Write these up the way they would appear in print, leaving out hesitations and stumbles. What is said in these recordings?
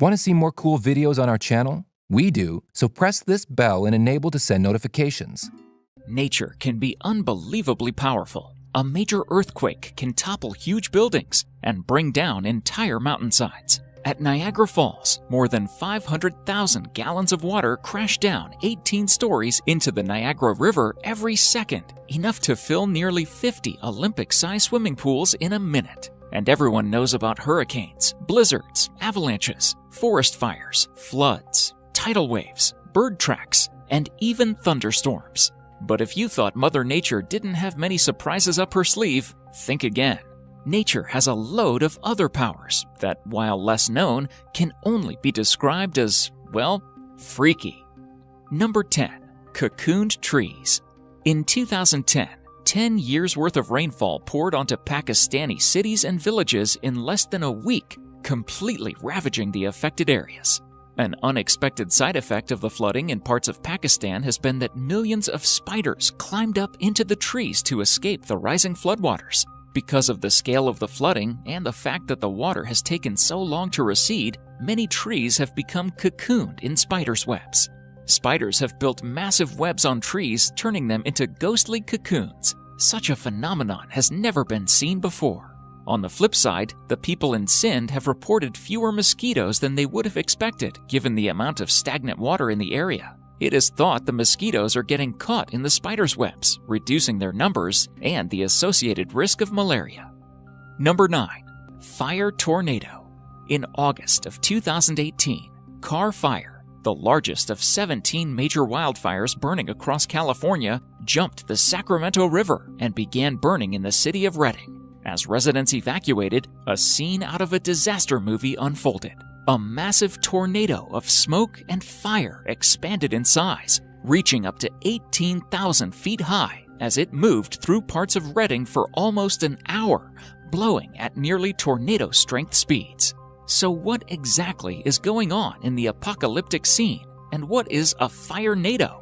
Want to see more cool videos on our channel? We do, so press this bell and enable to send notifications. Nature can be unbelievably powerful. A major earthquake can topple huge buildings and bring down entire mountainsides. At Niagara Falls, more than 500,000 gallons of water crash down 18 stories into the Niagara River every second, enough to fill nearly 50 Olympic-sized swimming pools in a minute. And everyone knows about hurricanes, blizzards, avalanches, forest fires, floods, tidal waves, bird tracks, and even thunderstorms. But if you thought Mother Nature didn't have many surprises up her sleeve, think again. Nature has a load of other powers that, while less known, can only be described as, well, freaky. Number 10. Cocooned trees. In 2010, 10 years' worth of rainfall poured onto Pakistani cities and villages in less than a week, completely ravaging the affected areas. An unexpected side effect of the flooding in parts of Pakistan has been that millions of spiders climbed up into the trees to escape the rising floodwaters. Because of the scale of the flooding and the fact that the water has taken so long to recede, many trees have become cocooned in spiders' webs. Spiders have built massive webs on trees, turning them into ghostly cocoons. Such a phenomenon has never been seen before. On the flip side, the people in Sindh have reported fewer mosquitoes than they would have expected, given the amount of stagnant water in the area. It is thought the mosquitoes are getting caught in the spiders' webs, reducing their numbers and the associated risk of malaria. Number 9. Fire tornado. In August of 2018, Car Fire, the largest of 17 major wildfires burning across California, jumped the Sacramento River and began burning in the city of Redding. As residents evacuated, a scene out of a disaster movie unfolded. A massive tornado of smoke and fire expanded in size, reaching up to 18,000 feet high as it moved through parts of Redding for almost an hour, blowing at nearly tornado-strength speeds. So what exactly is going on in the apocalyptic scene, and what is a fire-nado?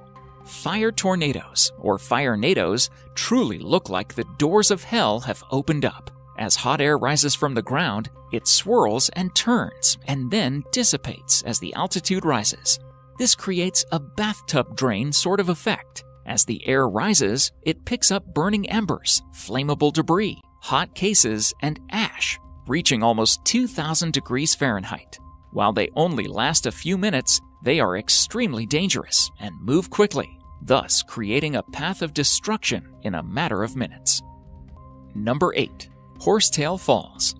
Fire tornadoes, or fire-nados, truly look like the doors of hell have opened up. As hot air rises from the ground, it swirls and turns and then dissipates as the altitude rises. This creates a bathtub drain sort of effect. As the air rises, it picks up burning embers, flammable debris, hot cases, and ash, reaching almost 2,000 degrees Fahrenheit. While they only last a few minutes, they are extremely dangerous and move quickly, thus creating a path of destruction in a matter of minutes. Number 8. Horsetail Falls.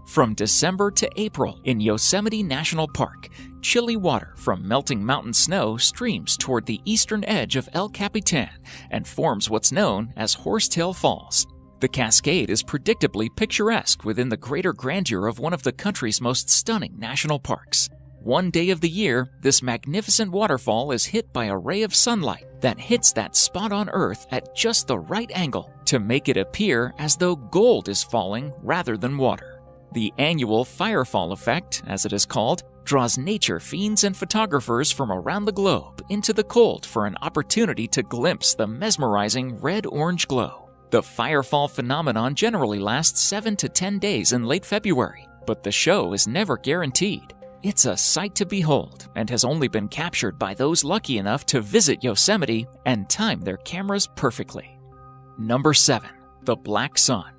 From December to April in Yosemite National Park, chilly water from melting mountain snow streams toward the eastern edge of El Capitan and forms what's known as Horsetail Falls. The cascade is predictably picturesque within the greater grandeur of one of the country's most stunning national parks. One day of the year, this magnificent waterfall is hit by a ray of sunlight that hits that spot on Earth at just the right angle to make it appear as though gold is falling rather than water. The annual firefall effect, as it is called, draws nature fiends and photographers from around the globe into the cold for an opportunity to glimpse the mesmerizing red-orange glow. The firefall phenomenon generally lasts 7 to 10 days in late February, but the show is never guaranteed. It's a sight to behold and has only been captured by those lucky enough to visit Yosemite and time their cameras perfectly. Number 7. The Black Sun.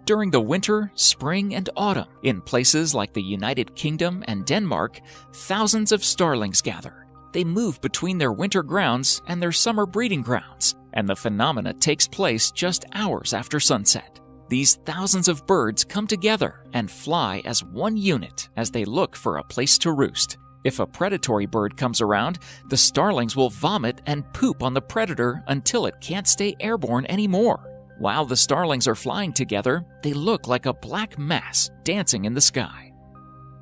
During the winter, spring, and autumn, in places like the United Kingdom and Denmark, thousands of starlings gather. They move between their winter grounds and their summer breeding grounds, and the phenomena takes place just hours after sunset. These thousands of birds come together and fly as one unit as they look for a place to roost. If a predatory bird comes around, the starlings will vomit and poop on the predator until it can't stay airborne anymore. While the starlings are flying together, they look like a black mass dancing in the sky.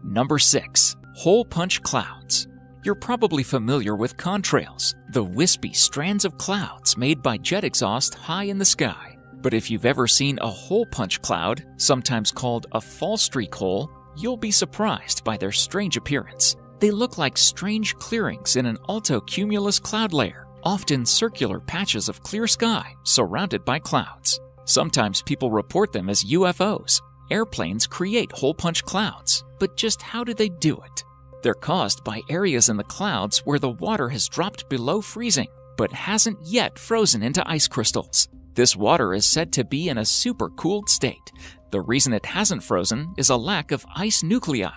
Number 6. Hole punch clouds. You're probably familiar with contrails, the wispy strands of clouds made by jet exhaust high in the sky. But if you've ever seen a hole punch cloud, sometimes called a fall streak hole, you'll be surprised by their strange appearance. They look like strange clearings in an altocumulus cloud layer, often circular patches of clear sky surrounded by clouds. Sometimes people report them as UFOs. Airplanes create hole punch clouds, but just how do they do it? They're caused by areas in the clouds where the water has dropped below freezing, but hasn't yet frozen into ice crystals. This water is said to be in a supercooled state. The reason it hasn't frozen is a lack of ice nuclei,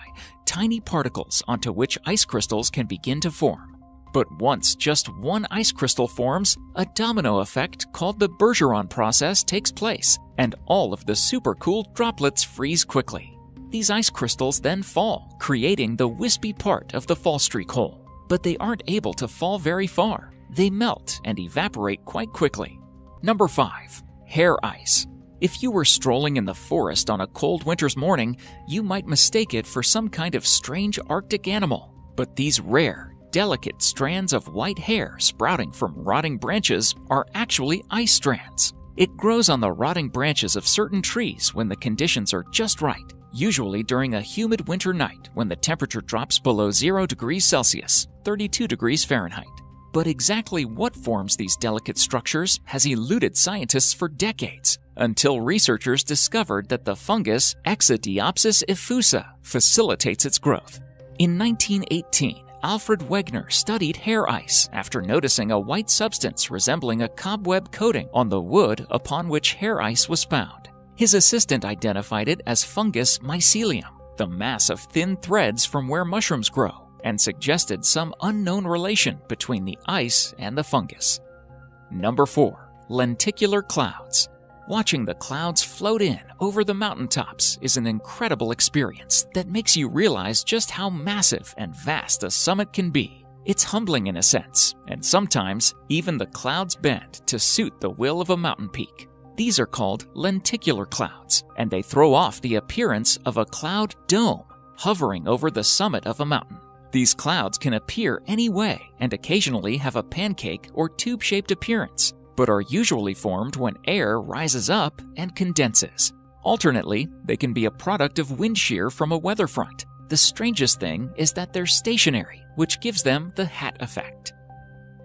tiny particles onto which ice crystals can begin to form. But once just one ice crystal forms, a domino effect called the Bergeron process takes place, and all of the supercooled droplets freeze quickly. These ice crystals then fall, creating the wispy part of the fallstreak hole. But they aren't able to fall very far. They melt and evaporate quite quickly. Number 5. Hair ice. If you were strolling in the forest on a cold winter's morning, you might mistake it for some kind of strange Arctic animal. But these rare, delicate strands of white hair sprouting from rotting branches are actually ice strands. It grows on the rotting branches of certain trees when the conditions are just right, usually during a humid winter night when the temperature drops below 0 degrees Celsius, 32 degrees Fahrenheit. But exactly what forms these delicate structures has eluded scientists for decades, until researchers discovered that the fungus Exodiopsis effusa facilitates its growth. In 1918, Alfred Wegener studied hair ice after noticing a white substance resembling a cobweb coating on the wood upon which hair ice was found. His assistant identified it as fungus mycelium, the mass of thin threads from where mushrooms grow, and suggested some unknown relation between the ice and the fungus. Number 4. Lenticular clouds. Watching the clouds float in over the mountaintops is an incredible experience that makes you realize just how massive and vast a summit can be. It's humbling in a sense, and sometimes even the clouds bend to suit the will of a mountain peak. These are called lenticular clouds, and they throw off the appearance of a cloud dome hovering over the summit of a mountain. These clouds can appear any way and occasionally have a pancake or tube-shaped appearance, but are usually formed when air rises up and condenses. Alternately, they can be a product of wind shear from a weather front. The strangest thing is that they're stationary, which gives them the hat effect.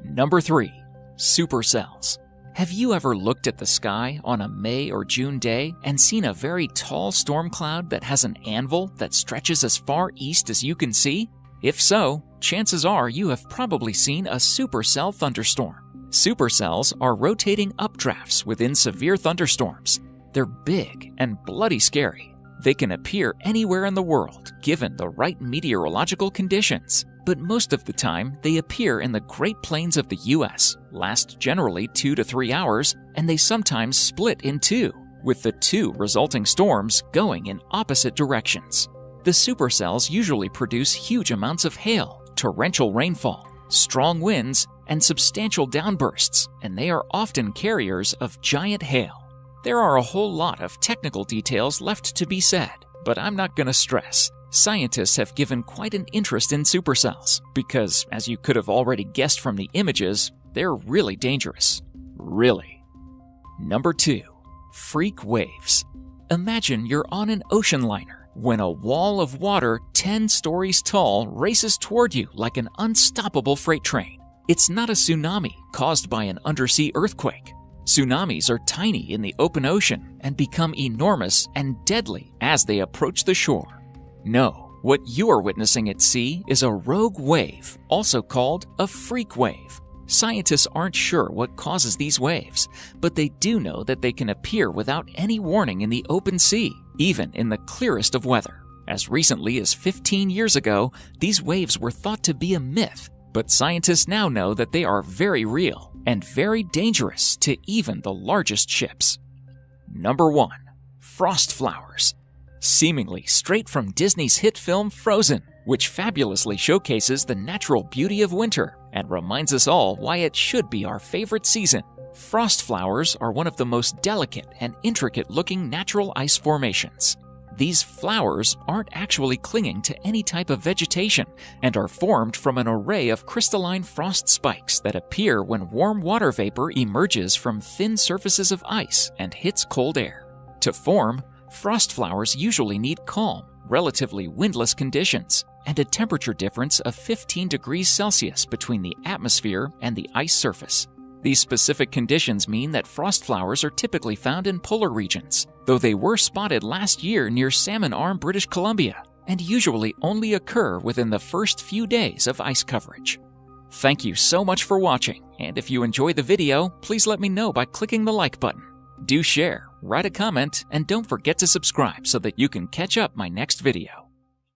Number 3. Supercells. Have you ever looked at the sky on a May or June day and seen a very tall storm cloud that has an anvil that stretches as far east as you can see? If so, chances are you have probably seen a supercell thunderstorm. Supercells are rotating updrafts within severe thunderstorms. They're big and bloody scary. They can appear anywhere in the world, given the right meteorological conditions. But most of the time, they appear in the Great Plains of the U.S., last generally 2 to 3 hours, and they sometimes split in two, with the two resulting storms going in opposite directions. The supercells usually produce huge amounts of hail, torrential rainfall, strong winds, and substantial downbursts, and they are often carriers of giant hail. There are a whole lot of technical details left to be said, but I'm not going to stress. Scientists have given quite an interest in supercells because, as you could have already guessed from the images, they're really dangerous. Really. Number 2. Freak waves. Imagine you're on an ocean liner when a wall of water 10 stories tall races toward you like an unstoppable freight train. It's not a tsunami caused by an undersea earthquake. Tsunamis are tiny in the open ocean and become enormous and deadly as they approach the shore. No, what you are witnessing at sea is a rogue wave, also called a freak wave. Scientists aren't sure what causes these waves, but they do know that they can appear without any warning in the open sea, even in the clearest of weather. As recently as 15 years ago, these waves were thought to be a myth, but scientists now know that they are very real and very dangerous to even the largest ships. Number 1. Frost flowers. Seemingly straight from Disney's hit film Frozen, which fabulously showcases the natural beauty of winter and reminds us all why it should be our favorite season. Frost flowers are one of the most delicate and intricate-looking natural ice formations. These flowers aren't actually clinging to any type of vegetation and are formed from an array of crystalline frost spikes that appear when warm water vapor emerges from thin surfaces of ice and hits cold air. To form, frost flowers usually need calm, relatively windless conditions, and a temperature difference of 15 degrees Celsius between the atmosphere and the ice surface. These specific conditions mean that frost flowers are typically found in polar regions, though they were spotted last year near Salmon Arm, British Columbia. and usually only occur within the first few days of ice coverage. Thank you so much for watching, and if you enjoy the video, please let me know by clicking the like button. Do share, write a comment, and don't forget to subscribe so that you can catch up my next video.